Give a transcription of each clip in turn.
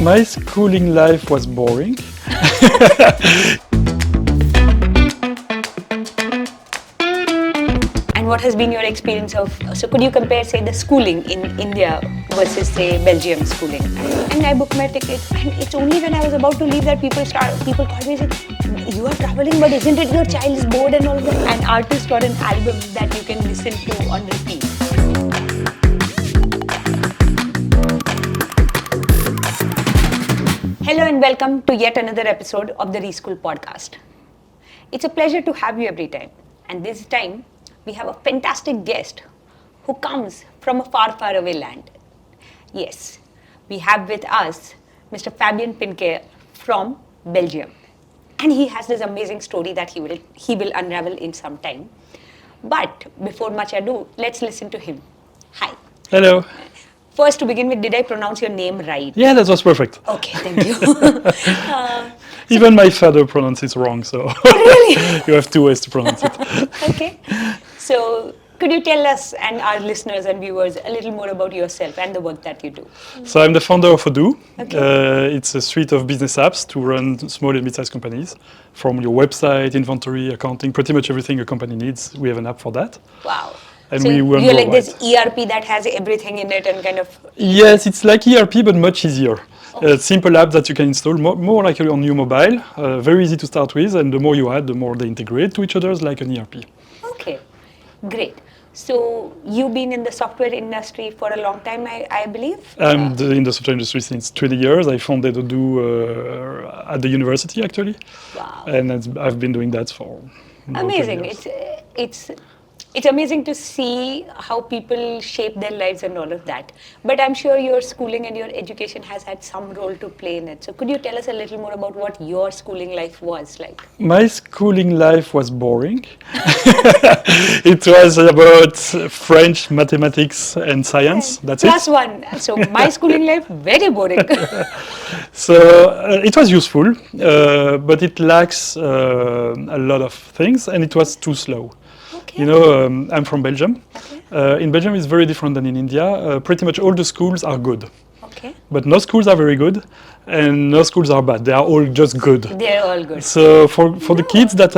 My schooling life was boring. And what has been your experience of, so could you compare, say, the schooling in India versus, say, Belgium schooling? And I booked my ticket, and it's only when I was about to leave that people called me and said, you are traveling, but isn't it your child is bored and all that? An artist or an album that you can listen to on repeat. Hello and welcome to yet another episode of the Reschool Podcast. It's a pleasure to have you every time. And this time, we have a fantastic guest who comes from a far, far away land. Yes, we have with us Mr. Fabien Pinckaers from Belgium. And he has this amazing story that he will unravel in some time. But before much ado, let's listen to him. Hi. Hello. First, to begin with, did I pronounce your name right? Yeah, that was perfect. Okay, thank you. Even my father pronounces it wrong, so Really? you have two ways to pronounce it. Okay. So, could you tell us and our listeners and viewers a little more about yourself and the work that you do? So I'm the founder of Odoo. Okay. It's a suite of business apps to run small and mid-sized companies. From your website, inventory, accounting, pretty much everything a company needs, we have an app for that. Wow. And so we run you're like worldwide. this ERP that has everything in it and kind of... Yes, it's like ERP, but much easier. Simple app that you can install, more like on your mobile, very easy to start with, and the more you add, the more they integrate to each other, like an ERP. Okay, great. So you've been in the software industry for a long time, I believe? I'm in the software industry since 20 years. I founded Odoo at the university, actually. Wow. And I've been doing that for about 20 Amazing. years. It's amazing to see how people shape their lives and all of that. But I'm sure your schooling and your education has had some role to play in it. So could you tell us a little more about what your schooling life was like? My schooling life was boring. It was about French, mathematics, and science. That's Plus it. one. So my schooling life, very boring. So it was useful, but it lacks a lot of things, and it was too slow. Okay. You know, I'm from Belgium. Okay. In Belgium, it's very different than in India. Pretty much all the schools are good. Okay. But no schools are very good, and no schools are bad. They are all just good. They're all good. So for the kids that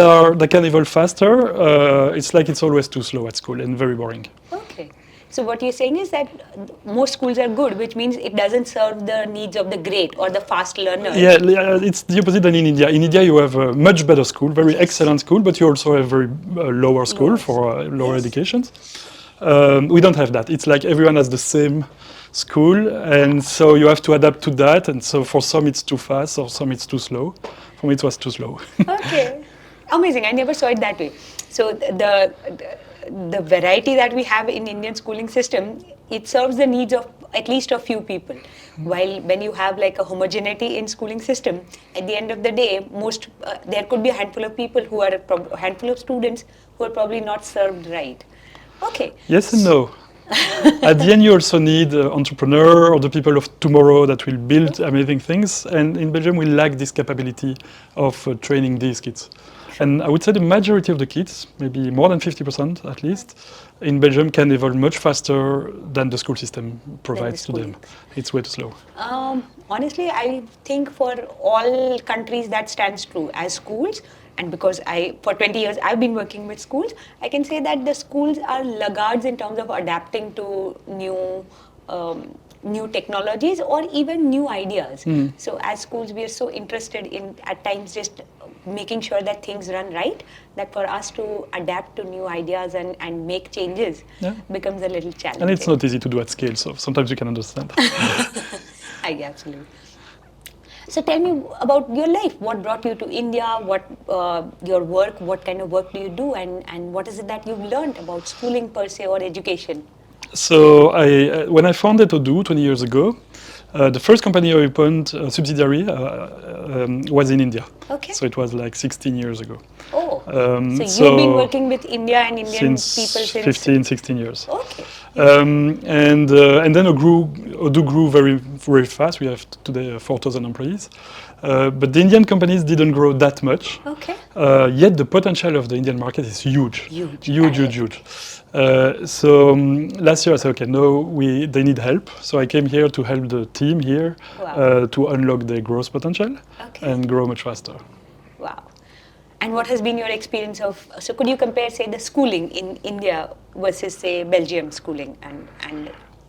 can evolve faster, it's like it's always too slow at school and very boring. Okay. So what you're saying is that most schools are good, which means it doesn't serve the needs of the great or the fast learner. Yeah, it's the opposite than in India. In India, you have a much better school, very excellent school, but you also have very lower school for lower educations. We don't have that. It's like everyone has the same school, and so you have to adapt to that. And so for some it's too fast, for some it's too slow. For me, it was too slow. Okay. Amazing. I never saw it that way. So the variety that we have in Indian schooling system, it serves the needs of at least a few people. While when you have like a homogeneity in schooling system, at the end of the day, there could be a handful of people who are a handful of students who are probably not served right. Okay. Yes and no. At the end, you also need entrepreneur or the people of tomorrow that will build amazing things. And in Belgium, we lack this capability of training these kids. And I would say the majority of the kids, maybe more than 50% at least, in Belgium can evolve much faster than the school system provides to them. It's way too slow. Honestly, I think for all countries that stands true as schools. And because for 20 years I've been working with schools, I can say that the schools are laggards in terms of adapting to new technologies or even new ideas. So as schools, we are so interested in at times just making sure that things run right, that for us to adapt to new ideas and make changes becomes a little challenging. And it's not easy to do at scale, so sometimes you can understand. Absolutely. So tell me about your life. What brought you to India? What your work? What kind of work do you do? And what is it that you've learned about schooling per se or education? So when I founded Odoo 20 years ago, the first company I opened, a subsidiary, was in India. Okay. So it was like 16 years ago. Oh, so you've been working with India and Indian people since 15, 16 years. Okay. And then Odoo grew very, very fast. We have today 4,000 employees. But the Indian companies didn't grow that much. Okay. Yet the potential of the Indian market is huge. Huge. Last year I said, okay, no, they need help. So I came here to help the team here to unlock their growth potential and grow much faster. Wow. And what has been your experience of, so could you compare, say, the schooling in India versus, say, Belgium schooling and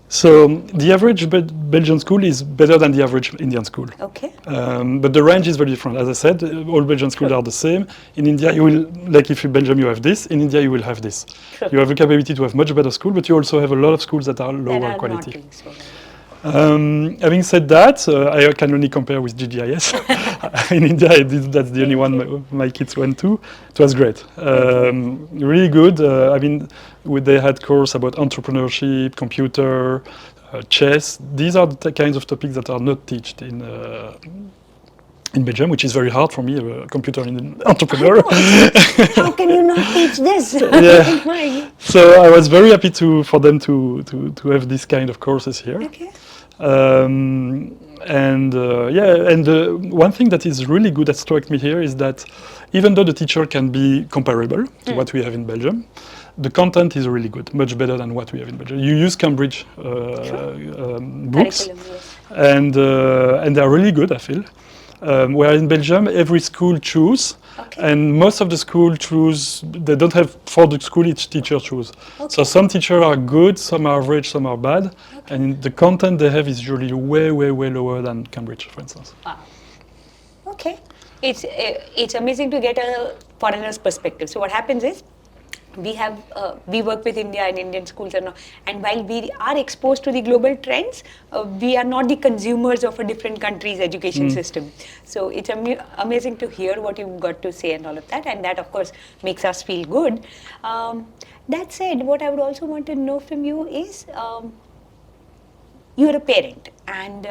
So the average Belgian school is better than the average Indian school. Okay. But the range is very different. As I said, all Belgian schools are the same. In India, you will, like if in Belgium you have this, in India you will have this. You have the capability to have much better school, but you also have a lot of schools that are lower quality. Having said that, I can only compare with GGIS. In India, that's the only one my kids went to. It was great. Really good. They had course about entrepreneurship, computer, chess. These are the kinds of topics that are not taught in Belgium, which is very hard for me, a computer entrepreneur. How can you not teach this? Yeah. So I was very happy for them to have this kind of courses here. Okay. One thing that is really good that struck me here is that even though the teacher can be comparable to what we have in Belgium, the content is really good, much better than what we have in Belgium. You use Cambridge books, and they are really good, I feel. Where in Belgium, every school choose, and most of the school choose, they don't have, for the school, each teacher choose. So some teachers are good, some are average, some are bad, and the content they have is usually way, way, way lower than Cambridge, for instance. Wow. Okay. It's amazing to get a foreigner's perspective. So what happens is, we work with India and Indian schools, and while we are exposed to the global trends, we are not the consumers of a different country's education system. So it's amazing to hear what you've got to say and all of that, and that of course makes us feel good. That said, what I would also want to know from you is, you're a parent and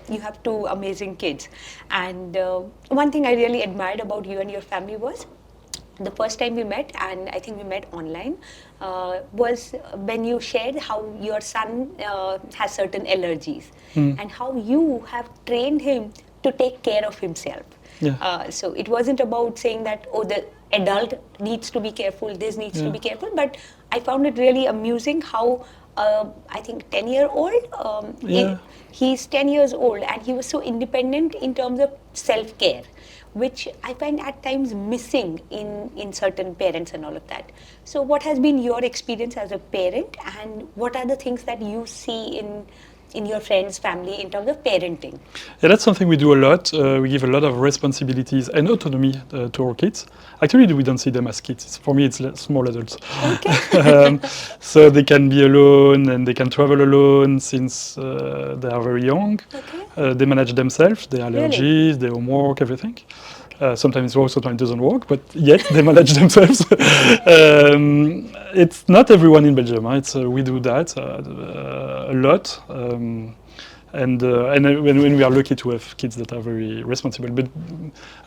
you have two amazing kids, and one thing I really admired about you and your family was, the first time we met, and I think we met online, was when you shared how your son has certain allergies and how you have trained him to take care of himself. So it wasn't about saying that, oh, the adult needs to be careful, this needs to be careful, but I found it really amusing how I think 10-year-old, he's 10 years old and he was so independent in terms of self-care, which I find at times missing in certain parents and all of that. So what has been your experience as a parent, and what are the things that you see in your friends' family in terms of parenting? Yeah, that's something we do a lot. We give a lot of responsibilities and autonomy to our kids. Actually, we don't see them as kids. For me, it's small adults. Okay. So they can be alone and they can travel alone since they are very young. Okay. They manage themselves, their allergies, their homework, everything. Sometimes it works, sometimes it doesn't work, but yet they manage themselves. It's not everyone in Belgium. We do that a lot. And when we are lucky to have kids that are very responsible, but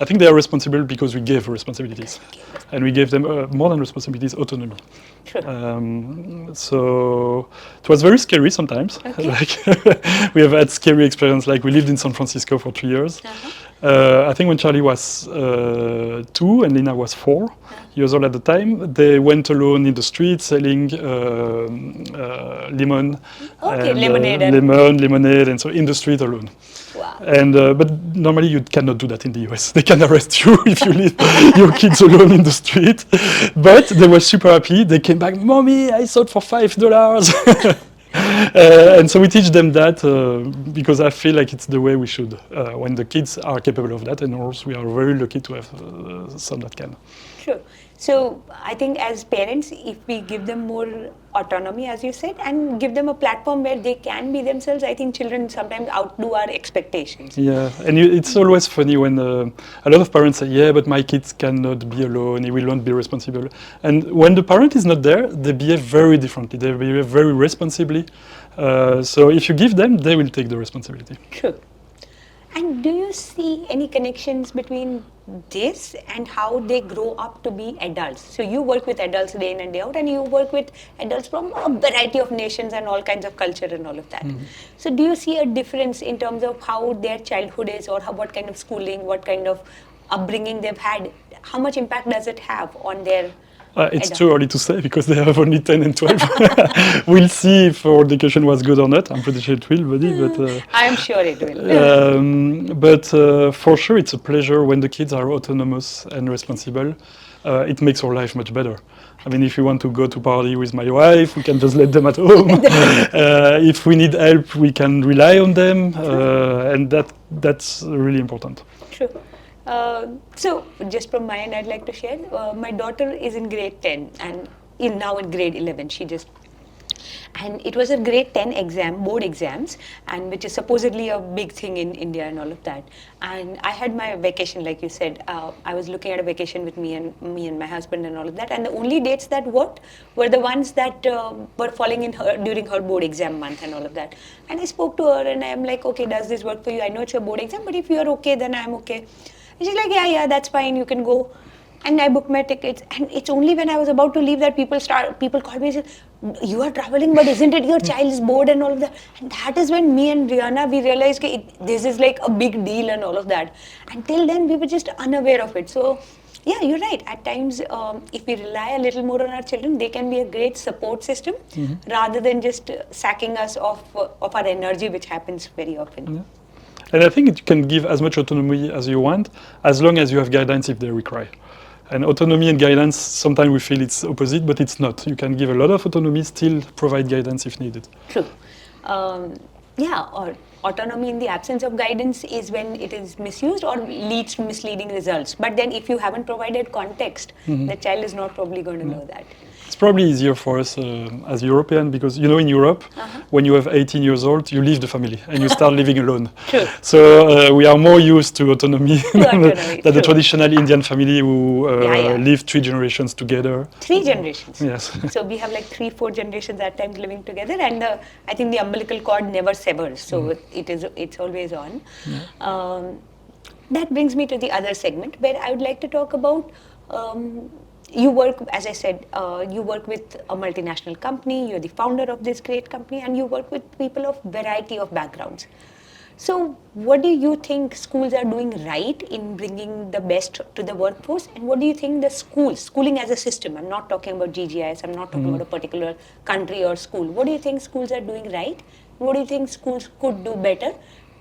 I think they are responsible because we gave responsibilities, and we gave them more than responsibilities, autonomy. Sure. So it was very scary sometimes. Like we have had scary experience. Like we lived in San Francisco for 3 years. I think when Charlie was 2 and Lina was 4 years old at the time, they went alone in the street selling lemon, lemonade, and so in the street alone. Wow. And but normally you cannot do that in the US. They can arrest you if you leave your kids alone in the street. But they were super happy. They came back, "Mommy, I sold for $5." And so we teach them that because I feel like it's the way we should when the kids are capable of that, and also we are very lucky to have some that can. Sure. So I think as parents, if we give them more autonomy, as you said, and give them a platform where they can be themselves, I think children sometimes outdo our expectations. Yeah, and it's always funny when a lot of parents say, yeah, but my kids cannot be alone, he will not be responsible. And when the parent is not there, they behave very differently. They behave very responsibly. So if you give them, they will take the responsibility. True. And do you see any connections between this and how they grow up to be adults? So you work with adults day in and day out, and you work with adults from a variety of nations and all kinds of culture and all of that. So do you see a difference in terms of how their childhood is, or what kind of schooling, what kind of upbringing they've had? How much impact does it have on their It's too early to say because they have only 10 and 12. We'll see if our education was good or not. I'm pretty sure it will, buddy. But I'm sure it will. but for sure, it's a pleasure when the kids are autonomous and responsible. It makes our life much better. I mean, if you want to go to party with my wife, we can just let them at home. If we need help, we can rely on them, and that's really important. True. So, just from my end, I'd like to share. My daughter is in grade 10 and now in grade 11. And it was a grade 10 exam, board exams, and which is supposedly a big thing in India and all of that. And I had my vacation, like you said. I was looking at a vacation with me and my husband and all of that. And the only dates that worked were the ones that were falling in her during her board exam month and all of that. And I spoke to her and I'm like, okay, does this work for you? I know it's your board exam, but if you're okay, then I'm okay. And she's like, yeah, that's fine. You can go. And I booked my tickets, and it's only when I was about to leave that people called me and said, you are traveling, but isn't it your child's board and all of that? And that is when me and Rihanna, we realized this is like a big deal and all of that. Until then, we were just unaware of it. So, yeah, you're right. At times, if we rely a little more on our children, they can be a great support system rather than just sacking us of our energy, which happens very often. Yeah. And I think it can give as much autonomy as you want, as long as you have guidance if they require. And autonomy and guidance, sometimes we feel it's opposite, but it's not. You can give a lot of autonomy, still provide guidance if needed. True. Or autonomy in the absence of guidance is when it is misused or leads to misleading results. But then if you haven't provided context, the child is not probably going to know that. It's probably easier for us as European because, in Europe, when you have 18 years old, you leave the family and you start living alone. True. So we are more used to autonomy than the True. traditional Indian family who live 3 generations together. 3 generations? Yes. So we have like 3-4 generations at times living together, and I think the umbilical cord never severs. So it's always on. Yeah. That brings me to the other segment where I would like to talk about you work, as I said, you work with a multinational company, you're the founder of this great company, and you work with people of variety of backgrounds. So what do you think schools are doing right in bringing the best to the workforce? And what do you think the schooling as a system, I'm not talking about GGIS, I'm not talking about a particular country or school. What do you think schools are doing right? What do you think schools could do better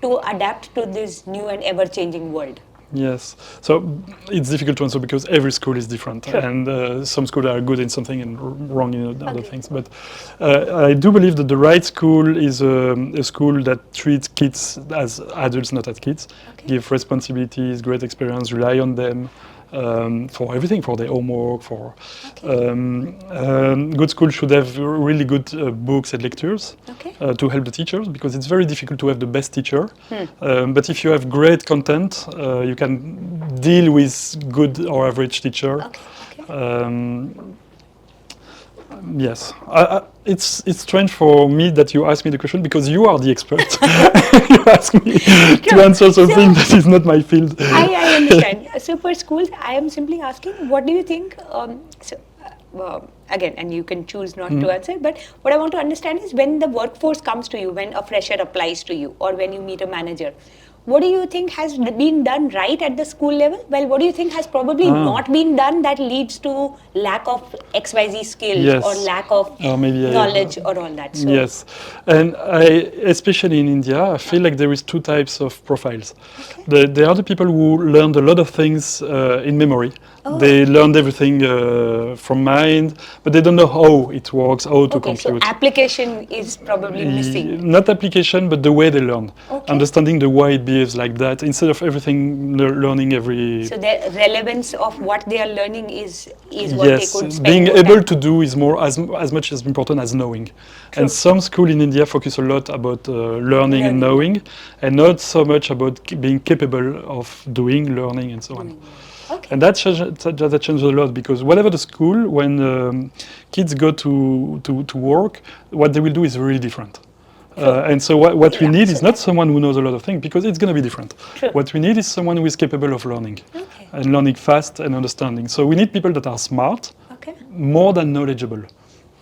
to adapt to this new and ever-changing world? Yes, so it's difficult to answer because every school is different, and some schools are good in something and wrong in other things. But I do believe that the right school is a school that treats kids as adults, not as kids, give responsibilities, great experience, rely on them for everything, for their homework, for good schools should have really good books and lectures to help the teachers, because it's very difficult to have the best teacher. But if you have great content, you can deal with good or average teacher. Yes, it's strange for me that you ask me the question because you are the expert. You ask me to answer something that is not my field. I understand. So for schools, I am simply asking, what do you think? Again, and you can choose not to answer, but what I want to understand is when the workforce comes to you, when a fresher applies to you, or when you meet a manager, what do you think has been done right at the school level? Well, what do you think has probably not been done that leads to lack of XYZ skills or lack of knowledge or all that? So. Yes, and especially in India, I feel like there is 2 types of profiles. There are the people who learned a lot of things in memory. They learned everything from mind, but they don't know how it works, how to compute. So application is probably missing. Not application, but the way they learn. Understanding the why it behaves like that, instead of everything learning every... So the relevance of what they are learning is what they could spend. Being able to do is more as much as important as knowing. True. And some schools in India focus a lot about learning and knowing, and not so much about being capable of doing, learning, and so on. And that changes a lot, because whatever the school, when kids go to work, what they will do is really different. And so what we need is not someone who knows a lot of things, because it's going to be different. What we need is someone who is capable of learning, and learning fast and understanding. So we need people that are smart, more than knowledgeable.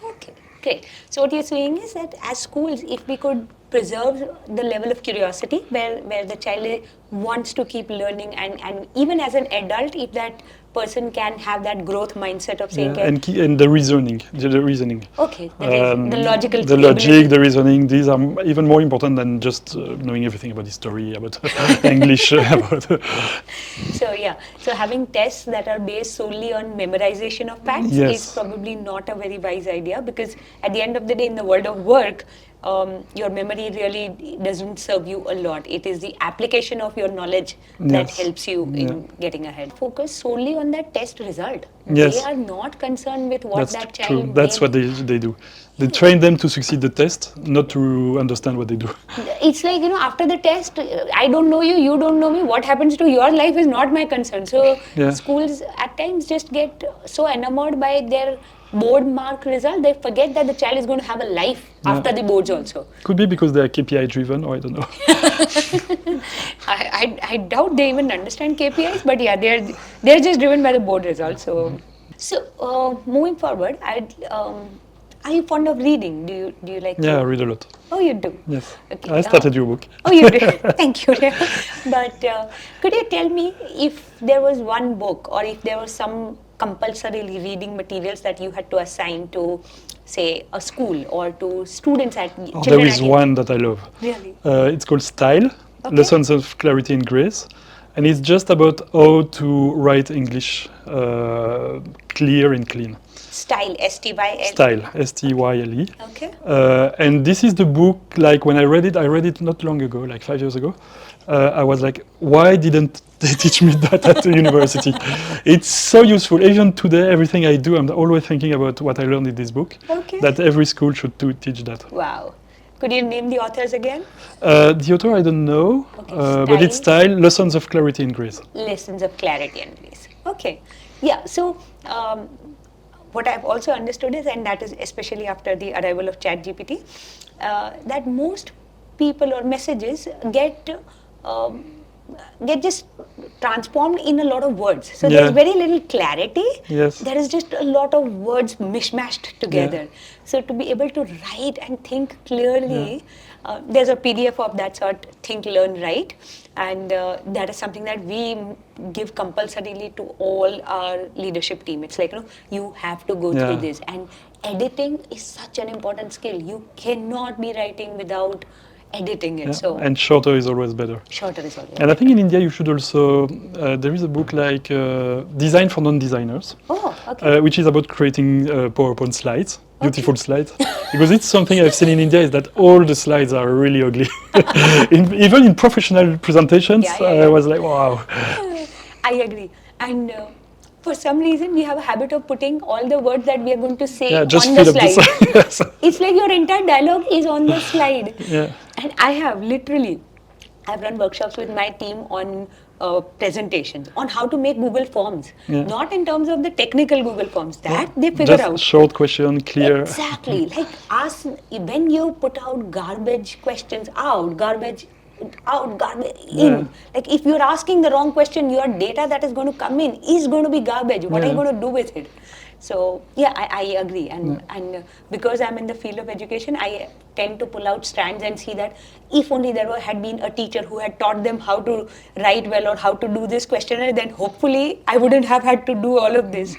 Okay, great. So what you're saying is that as schools, if we could preserves the level of curiosity where the child wants to keep learning, and even as an adult, if that person can have that growth mindset of saying, and the reasoning, okay, the logical the logic, the reasoning, these are even more important than just knowing everything about history, about English. So having tests that are based solely on memorization of facts is probably not a very wise idea, because at the end of the day, in the world of work, your memory really doesn't serve you a lot. It is the application of your knowledge that helps you in getting ahead. Focus solely on that test result. They are not concerned with what that child true. That's what they do. They train them to succeed the test, not to understand what they do. It's like, after the test, I don't know you, you don't know me. What happens to your life is not my concern. So schools at times just get so enamored by their board mark result, they forget that the child is going to have a life after the boards also. Could be because they are KPI driven, or I don't know. I doubt they even understand KPIs, but yeah, they're just driven by the board results. So moving forward, are you fond of reading? Do you like? Yeah, I read a lot. Oh, you do? Yes. Okay. I started your book. Oh, you did? Thank you. But could you tell me if there was one book, or if there was some compulsorily reading materials that you had to assign to, say, a school or to students at children? There is one that I love. Really? It's called Style, Lessons of Clarity and Grace. And it's just about how to write English clear and clean. Style, S-T-Y-L-E? Style, S-T-Y-L-E. Okay. And this is the book, like when I read it not long ago, like 5 years ago. I was like, why didn't they teach me that at the university? It's so useful. Even today, everything I do, I'm always thinking about what I learned in this book. Okay. That every school should teach that. Wow. Could you name the authors again? The author, I don't know, but it's Style, Lessons of Clarity and Grace. Lessons of Clarity and Grace. Okay. Yeah, so what I've also understood is, and that is especially after the arrival of ChatGPT, that most people or messages get just transformed in a lot of words. So there's very little clarity. Yes. There is just a lot of words mishmashed together. So to be able to write and think clearly, there's a PDF of that sort, Think, Learn, Write. And that is something that we give compulsorily to all our leadership team. It's like, you have to go through this. And editing is such an important skill. You cannot be writing without editing it. And shorter is always better. Shorter is always And I think in India you should also, there is a book like Design for Non-Designers, which is about creating PowerPoint slides, beautiful slides. Because it's something I've seen in India, is that all the slides are really ugly. Even in professional presentations, I was like, wow. I agree. And for some reason, we have a habit of putting all the words that we are going to say on the slide. It's like your entire dialogue is on the slide. And I've run workshops with my team on presentations, on how to make Google Forms. Not in terms of the technical Google Forms, that they figure just out. Short question, clear. Exactly. Like when you put out garbage questions out, garbage in. Like if you're asking the wrong question, your data that is going to come in is going to be garbage. What are you going to do with it? So I agree. And because I'm in the field of education, I tend to pull out strands and see that if only there had been a teacher who had taught them how to write well or how to do this questionnaire, then hopefully I wouldn't have had to do all of this.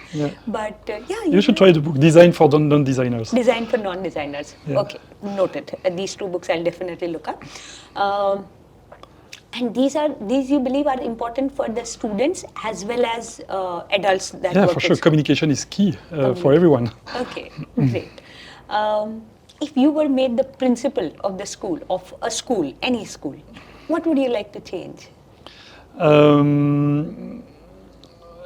But you should try the book, Design for Non-Designers. Design for Non-Designers. Okay, noted. These two books I'll definitely look up. And these you believe are important for the students as well as adults that work for sure. Communication is key for everyone. Okay, great. If you were made the principal of the school, of a school, any school, what would you like to change?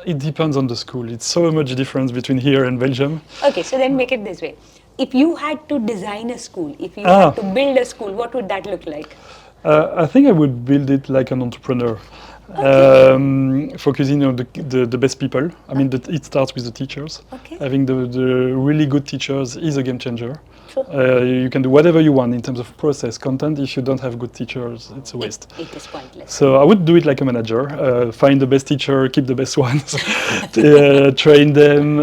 It depends on the school. It's so much difference between here and Belgium. Okay, so then make it this way. If you had to design a school, if you had to build a school, what would that look like? I think I would build it like an entrepreneur, focusing on the best people. I mean, it starts with the teachers. Having the really good teachers is a game changer. You can do whatever you want in terms of process, content. If you don't have good teachers, it's a waste. It is pointless. So I would do it like a manager. Find the best teacher, keep the best ones, train them,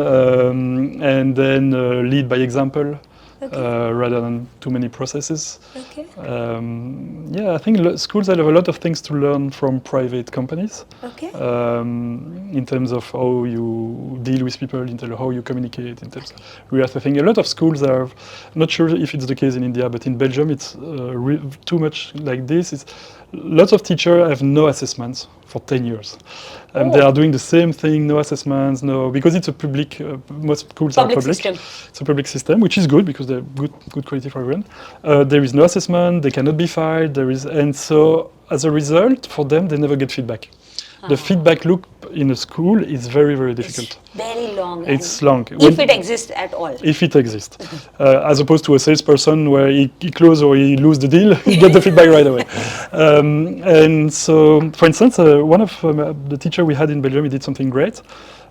and then lead by example. rather than too many processes. Okay. I think schools have a lot of things to learn from private companies. Okay. In terms of how you deal with people, in terms of how you communicate, in terms of I think a lot of schools are, not sure if it's the case in India, but in Belgium it's too much like this. Lots of teachers have no assessments for 10 years. And they are doing the same thing, no assessments, because it's a public, most schools are public. System. It's a public system, which is good because they're good quality for everyone. There is no assessment, they cannot be fired, and so as a result, for them, they never get feedback. The feedback loop in a school is very, very difficult. It's very long. It's long. If it exists at all. If it exists. As opposed to a salesperson where he closes or he loses the deal, he gets the feedback right away. And so, for instance, one of the teachers we had in Belgium, he did something great.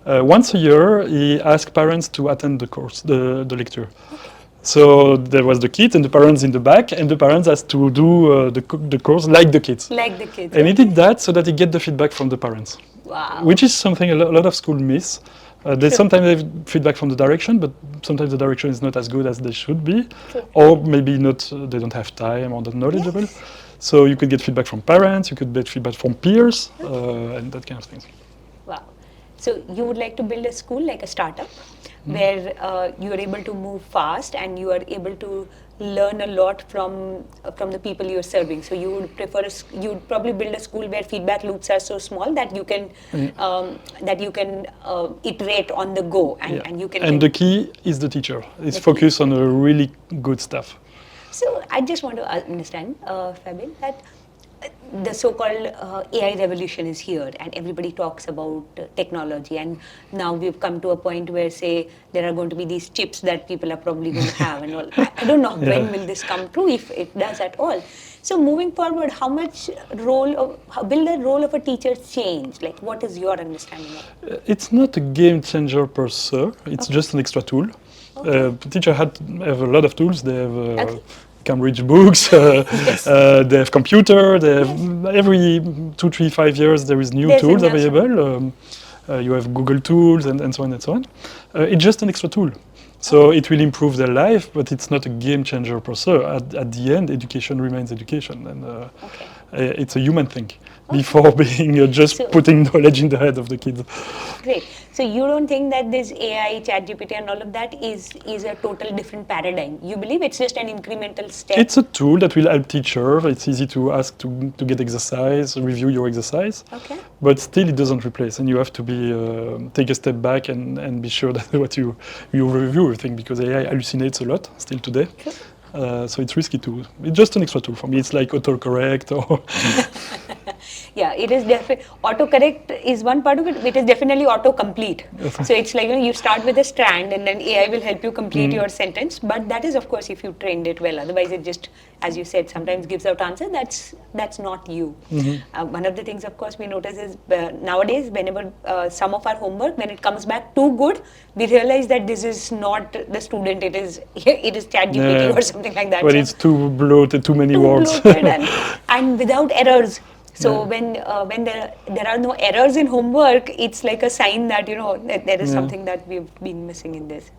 Once a year, he asked parents to attend the course, the lecture. So there was the kids and the parents in the back, and the parents has to do the course like the kids. Like the kids. And he did that so that he get the feedback from the parents. Wow. Which is something a lot of schools miss. They sometimes have feedback from the direction, but sometimes the direction is not as good as they should be, or maybe not. They don't have time or not knowledgeable. Yes. So you could get feedback from parents, you could get feedback from peers, and that kind of things. Wow. So you would like to build a school like a startup, where you are able to move fast and you are able to learn a lot from the people you are serving. So you would you would probably build a school where feedback loops are so small that you can iterate on the go and you can. And the key is the teacher. It's focused on a really good stuff. So I just want to understand, Fabien, that the so-called AI revolution is here and everybody talks about technology, and now we've come to a point where, say, there are going to be these chips that people are probably going to have and all. I don't know when will this come true, if it does at all. So moving forward, how much will the role of a teacher change? Like, what is your understanding of it? It's not a game changer per se. It's just an extra tool. The teacher have a lot of tools. They have Cambridge books, they have computer, they have every 2, 3, 5 years there is new tools available. You have Google tools and so on and so on. It's just an extra tool. So it will improve their life, but it's not a game changer per se. At the end, education remains education, and it's a human thing before being just putting knowledge in the head of the kids. Great. So you don't think that this AI, ChatGPT and all of that is a total different paradigm? You believe it's just an incremental step? It's a tool that will help teachers. It's easy to ask to get exercise, review your exercise. Okay. But still it doesn't replace, and you have to be take a step back and be sure that what you review everything, because AI hallucinates a lot still today. Sure. So it's risky too. It's just an extra tool for me. It's like autocorrect or... Yeah, it is definitely, autocorrect is one part of it. It is definitely autocomplete. So it's like, you start with a strand and then AI will help you complete your sentence. But that is, of course, if you trained it well. Otherwise, it just, as you said, sometimes gives out answer. That's not you. One of the things, of course, we notice is nowadays, whenever some of our homework, when it comes back too good, we realize that this is not the student. It is ChatGPT or something like that. Well, it's too bloated, too many words. and without errors. So when there are no errors in homework, it's like a sign that there is something that we've been missing in this.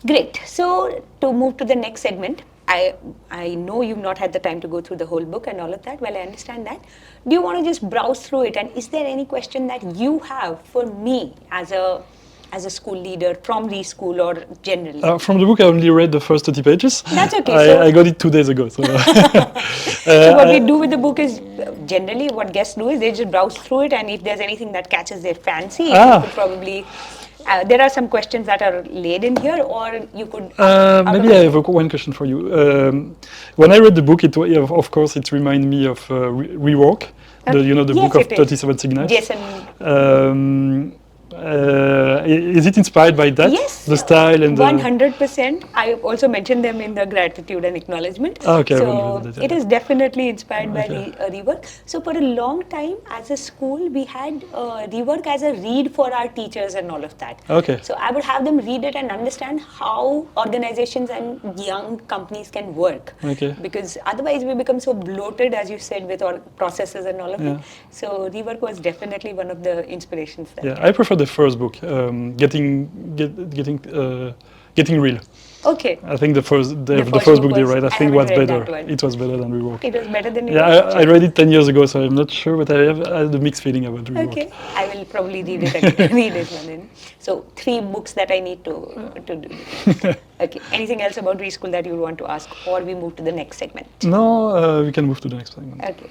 Great. So to move to the next segment, I know you've not had the time to go through the whole book and all of that. Well, I understand that. Do you want to just browse through it? And is there any question that you have for me as a school leader from Reschool or generally? From the book, I only read the first 30 pages. That's okay. I got it 2 days ago. So, so what we do with the book is, generally what guests do is they just browse through it, and if there's anything that catches their fancy, you could probably... there are some questions that are laid in here, or you could... maybe I have one question for you. When I read the book, of course, it reminded me of Rework, the book of 37 Signals. Yes, is it inspired by that? Yes, the style and 100%. I also mentioned them in the gratitude and acknowledgement. Okay, so it is definitely inspired by Rework. So for a long time, as a school, we had Rework as a read for our teachers and all of that. Okay. So I would have them read it and understand how organizations and young companies can work. Okay. Because otherwise we become so bloated, as you said, with all processes and all of it. So Rework was definitely one of the inspirations. I prefer the first book, Getting Real. Okay. I think the first book they write, I think was better. It was better than Rework. It was better than Rework? Yeah, I read it 10 years ago, so I'm not sure, but I have a mixed feeling about Rework. Okay. I will probably read it again. Read it one then. So 3 books that I need to do. Okay. Anything else about Reschool that you want to ask, or we move to the next segment? No, we can move to the next segment. Okay.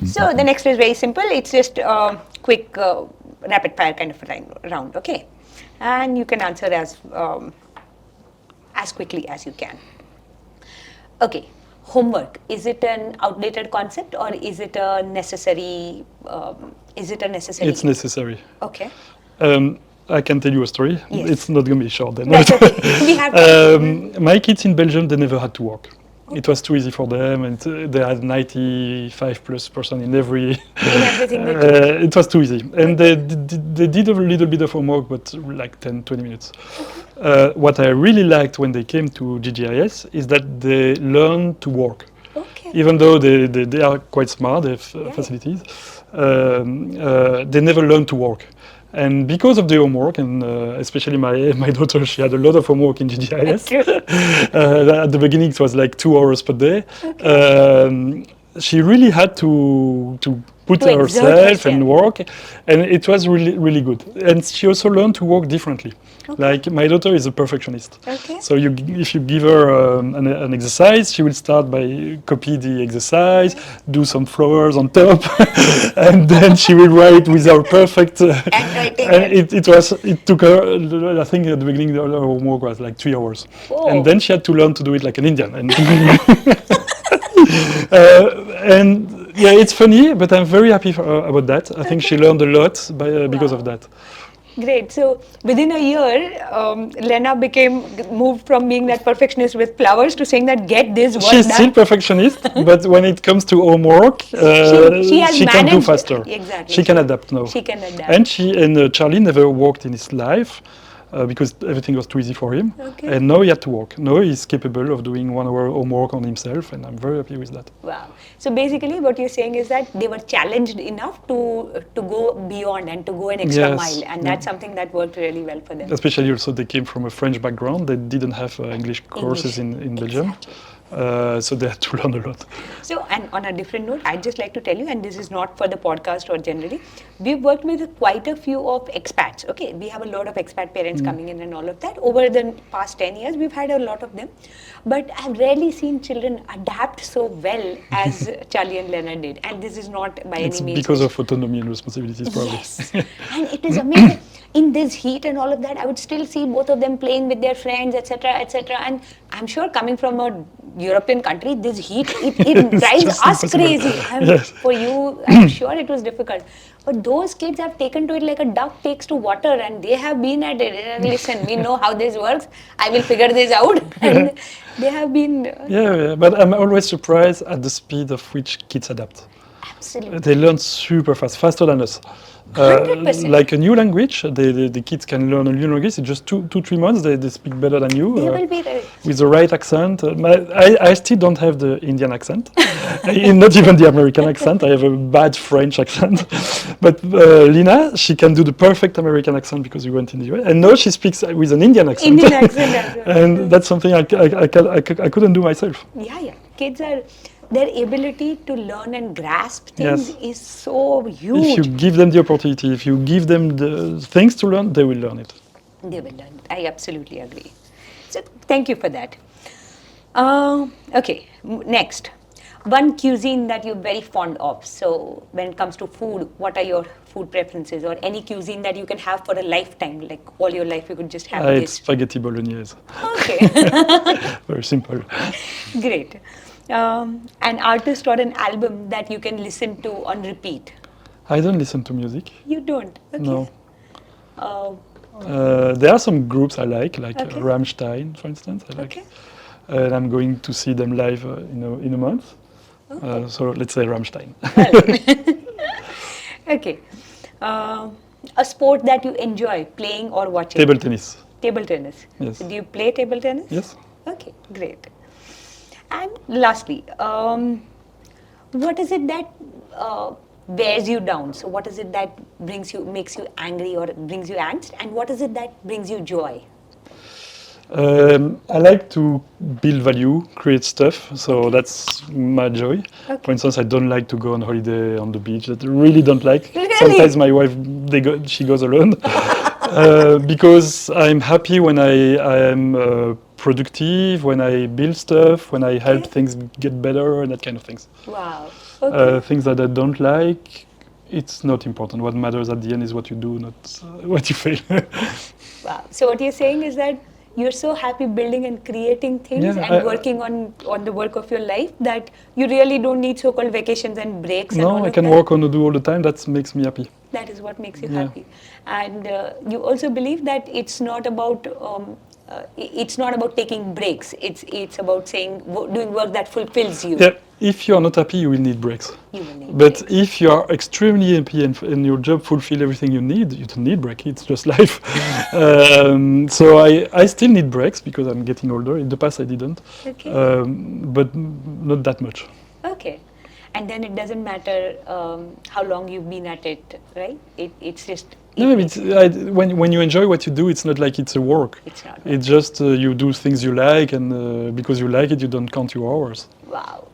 So the next is very simple. It's just a quick rapid fire kind of a round, okay? And you can answer as quickly as you can. Okay, homework. Is it an outdated concept or is it a necessary? It's necessary. Okay. I can tell you a story. Yes. It's not going to be short then. That's okay. We have my kids in Belgium, they never had to work. It was too easy for them, and they had 95+% in everything. It was too easy, and they did a little bit of homework, but like 10-20 minutes. What I really liked when they came to GGIS is that they learned to work. Okay. Even though they are quite smart, they have facilities, they never learned to work. And because of the homework, and especially my daughter, she had a lot of homework in GGIS. At the beginning, it was like 2 hours per day. Okay. She really had to put herself and work, and it was really, really good. And she also learned to work differently. Okay. Like my daughter is a perfectionist. Okay. So if you give her an exercise, she will start by copy the exercise, do some flowers on top, and then she will write without perfect. And it took her. I think at the beginning her homework was like 3 hours, and then she had to learn to do it like an Indian. And yeah, it's funny, but I'm very happy about that. I think she learned a lot because of that. Great. So within a year, Lena moved from being that perfectionist with flowers to saying that get this work She's done. still perfectionist, but when it comes to homework, she can do faster. Exactly. She can adapt now. She can adapt. And Charlie never worked in his life. Because everything was too easy for him. Okay. And now he had to work. Now he's capable of doing 1 hour homework on himself, and I'm very happy with that. Wow. So basically what you're saying is that they were challenged enough to go beyond and to go an extra mile, and that's something that worked really well for them. Especially also they came from a French background. They didn't have English courses in Belgium. Exactly. So they had to learn a lot. So, and on a different note, I'd just like to tell you, and this is not for the podcast or generally, we've worked with quite a few of expats. Okay, we have a lot of expat parents coming in and all of that. Over the past 10 years, we've had a lot of them. But I've rarely seen children adapt so well as Charlie and Lena did. And this is not by any means. Because of autonomy and responsibilities, probably. Yes. And it is amazing. In this heat and all of that, I would still see both of them playing with their friends, etc., etc. And I'm sure coming from a European country, this heat, it drives us crazy. Yes. For you, I'm sure it was difficult. But those kids have taken to it like a duck takes to water, and they have been at it. Listen, we know how this works. I will figure this out. And they have been... Yeah, but I'm always surprised at the speed of which kids adapt. Absolutely. They learn super fast, faster than us. 100%. Like a new language, the kids can learn a new language in just 2-3 months. They speak better than you. They will be ready. With the right accent. I still don't have the Indian accent, not even the American accent. I have a bad French accent. But Lina, she can do the perfect American accent because we went in the US. And now she speaks with an Indian accent. Indian accent. And that's something I couldn't do myself. Yeah. Kids are... Their ability to learn and grasp things is so huge. If you give them the opportunity, if you give them the things to learn, they will learn it. They will learn it. I absolutely agree. So thank you for that. Okay, next. One cuisine that you're very fond of. So when it comes to food, what are your food preferences, or any cuisine that you can have for a lifetime, like all your life you could just have this? It's spaghetti bolognese. Okay. Very simple. Great. An artist or an album that you can listen to on repeat? I don't listen to music. You don't? Okay. No. There are some groups I like Rammstein, for instance. I like. And I'm going to see them live in a month. Okay. So let's say Rammstein. Okay. A sport that you enjoy playing or watching? Table tennis. Table tennis. Yes. Do you play table tennis? Yes. Okay, great. And lastly, what is it that wears you down? So what is it that makes you angry or brings you angst? And what is it that brings you joy? I like to build value, create stuff, so that's my joy. Okay. For instance, I don't like to go on holiday on the beach. That I really don't like. Really? Sometimes my wife, she goes alone. Because I'm happy when I am productive, when I build stuff, when I help things get better, and that kind of things. Wow. Okay. Things that I don't like, it's not important. What matters at the end is what you do, not what you feel. Wow. So what you're saying is that you're so happy building and creating things Yeah, and working on the work of your life that you really don't need so-called vacations and breaks and all No, I of can that. work on Odoo all the time. That makes me happy. That is what makes you Yeah. happy. And you also believe that it's not about taking breaks. It's about doing work that fulfills you. Yeah, if you are not happy, you will need breaks. You will need But breaks. if you are extremely happy and your job fulfill everything you don't need break. It's just life. So I still need breaks because I'm getting older. In the past, I didn't, Okay. but not that much. Okay. And then it doesn't matter how long you've been at it, right? It's just... No, when you enjoy what you do, it's not like it's a work. It's not. It's just you do things you like, and because you like it, you don't count your hours. Wow.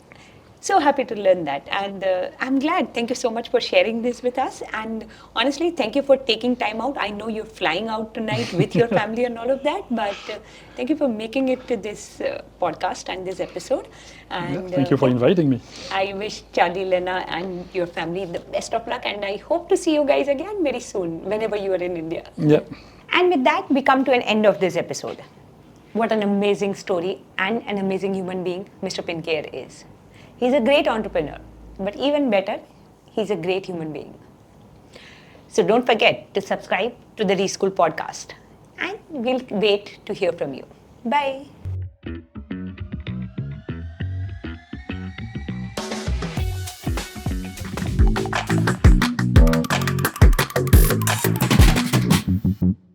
So happy to learn that. And I'm glad. Thank you so much for sharing this with us. And honestly, thank you for taking time out. I know you're flying out tonight with your family and all of that, but thank you for making it to this podcast and this episode. And Yeah, thank you for inviting me. I wish Charlie, Lena, and your family the best of luck. And I hope to see you guys again very soon, whenever you are in India. Yeah. And with that, we come to an end of this episode. What an amazing story and an amazing human being Mr. Pinckaers is. He's a great entrepreneur, but even better, he's a great human being. So don't forget to subscribe to the Reschool Podcast, and we'll wait to hear from you. Bye.